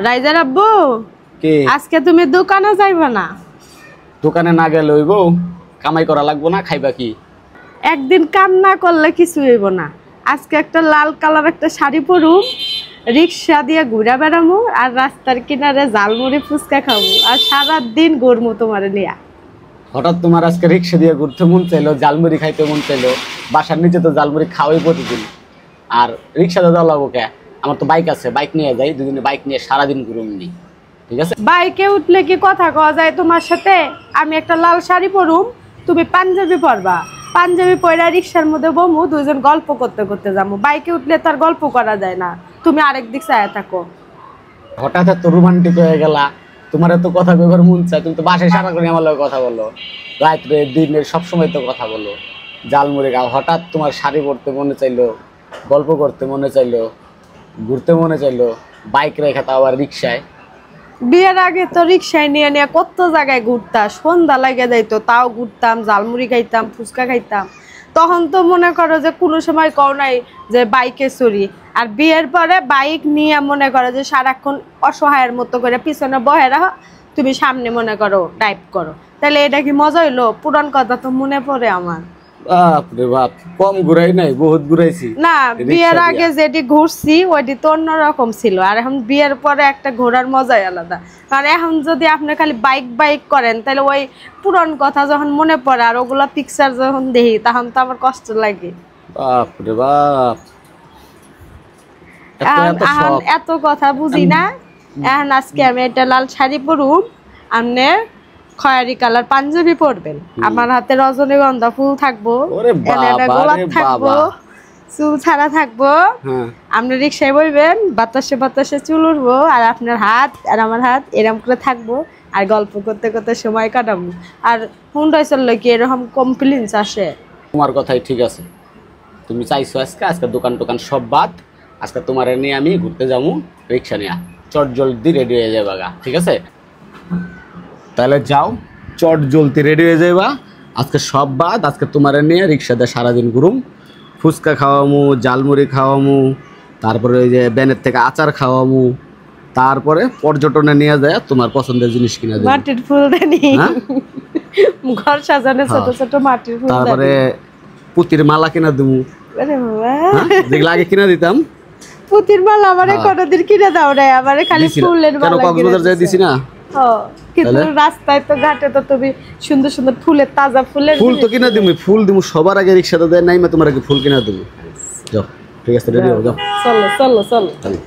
Raiser আব্বু কি আজকে তুমি দোকানে যাইবা না? দোকানে না গেলে হইব? কামাই করা লাগবো না? খাইবা কি? একদিন কাম না করলে কিছু হইব না। আজকে একটা লাল কালার একটা শাড়ি পরুম, রিক্সা দিয়ে ঘুরা বেড়ামু, আর রাস্তার কিনারে ঝালমুড়ি ফুচকা খাবো, আর সারাদিন ঘুরমু তোমারে নিয়া। হঠাৎ তোমার আজকে রিক্সা দিয়ে ঘুরতে মন চাইলো, জালমুড়ি খাইতে মন চাইলো? বাসার নিচে তো জালমুড়ি খাওয়াই প্রতিদিন, আর রিক্সাতে যাওয়া লাগবো কে? আমার তো বাইক আছে, বাইক নিয়ে যাই, দুদিনে বাইক নিয়ে সারাদিন ঘুরুম নি, ঠিক আছে? বাইকে উঠলে কি কথা কওয়া যায় তোমার সাথে? আমি একটা লাল শাড়ি পরুম, তুমি পাঞ্জাবি পরবা, পাঞ্জাবি পরে রিক্সার মধ্যে বমু, দুইজন গল্প করতে করতে যাবো। বাইকে উঠলে তার গল্প করা যায় না, তুমি আরেক দিক চায়া থাকো। হঠাৎ এত রোমান্টিক হয়ে গেলা, তোমার এত কথা কইবার মন চায়, তুমি তো বাসায় সারাক্ষণ আমার লগে কথা বলো, রাত্রে দিনের সবসময় তো কথা বলো, জালমুড়ি খাও। হঠাৎ তোমার শাড়ি পরতে মনে চাইলো, গল্প করতে মনে চাইলো, ঘুরতে মনে চাইলো, বাইক রেখে তাও আবার রিক্সায়। বিয়ের আগে তো রিক্সায় নিয়ে নিয়ে কত জায়গায় ঘুরতাম, সন্ধ্যা লাগে যাইতো, তাও ঘুরতাম, ঝালমুড়ি খাইতাম, ফুচকা খাইতাম। তখন তো মনে করো যে কোনো সময় কও নাই যে বাইকে চড়ি। আর বিয়ের পরে বাইক নিয়ে মনে করো যে সারাক্ষণ অসহায়ের মতো করে পিছনে বহে রাখো, তুমি সামনে মনে করো ড্রাইভ করো। তাহলে এটা কি মজা হইলো? পুরান কথা তো মনে পড়ে আমার। বাপরে বাপ, কম ঘুরাই নাই, বহুত ঘুরাইছি। না, বিয়ের আগে যেটি ঘুরছি ওইটি তো অন্যরকম ছিল, আর এখন বিয়ের পরে একটা ঘোরার মজাই আলাদা। কারণ এখন যদি আপনি খালি বাইক বাইক করেন, তাহলে ওই পুরান কথা যখন মনে পড়ে আর ওগুলা পিকচার যখন দেখি, তখন তো আমার কষ্ট লাগে। বাপরে বাপ, এখন এত কথা বুঝি না। এখন আজকে আমি একটা লাল শাড়ি পরুম, আপনি খয়েরি কালার পাঞ্জাবি পরবেন, আমার হাতে রজনীগন্ধা ফুল থাকবো, গোলাপ থাকবো, চুল ছাড়া থাকবো। আপনি রিক্সায় বইবেন, বাতাসে বাতাসে চুল উঠবো, আর আপনার হাত আর আমার হাত এরকম করে থাকবো, আর গল্প করতে করতে সময় কাটাবো। আর হুন্ডাই চললে কি এরকম কমপ্লেন্স আসে? তোমার কথাই ঠিক আছে, তুমি চাইছো আজকে দোকান টোকান সব বাদ, আজকে তোমার নিয়ে আমি ঘুরতে যাবো রিক্সা নিয়ে। চট জলদি রেডি হয়ে যাবা গা, ঠিক আছে? তাহলে যাও, চট জলদি রেডি হয়ে যাবা, আজকে সব বাদ, আজকে তোমার নিয়ে রিক্সাতে সারাদিন ঘুরুম, ফুচকা খাওয়ামু, জালমুড়ি খাওয়ামু, তারপরে ওই যে ব্যানের থেকে আচার খাওয়ামু, তারপরে পর্যটনে নিয়ে যায় তোমার পছন্দের জিনিস কিনা দেব, মাটির ফুলদানি, ঘর সাজানো ছোট ছোট মাটির ফুলদানি, তারপরে পুতির মালা কিনা দেবো। আরে বাবা, যেগুলো আগে কিনা দিতাম। পুতির মালা আমারে কোনদিন কিনে দাও না, আমারে খালি ফুলের মালা। কেন কক্সবাজার যাই দিছি না? কিন্তু রাস্তায় তো ঘাটে তো তুমি সুন্দর সুন্দর ফুলের, তাজা ফুলের ফুল তো কিনা দিমু, ফুল দিমু সবার আগে, রিক্সাতে দেয় নাই, তোমার আগে ফুল কিনা দিমু। যাও, ঠিক আছে, রেডি হও, যাও, চলো চলো চলো।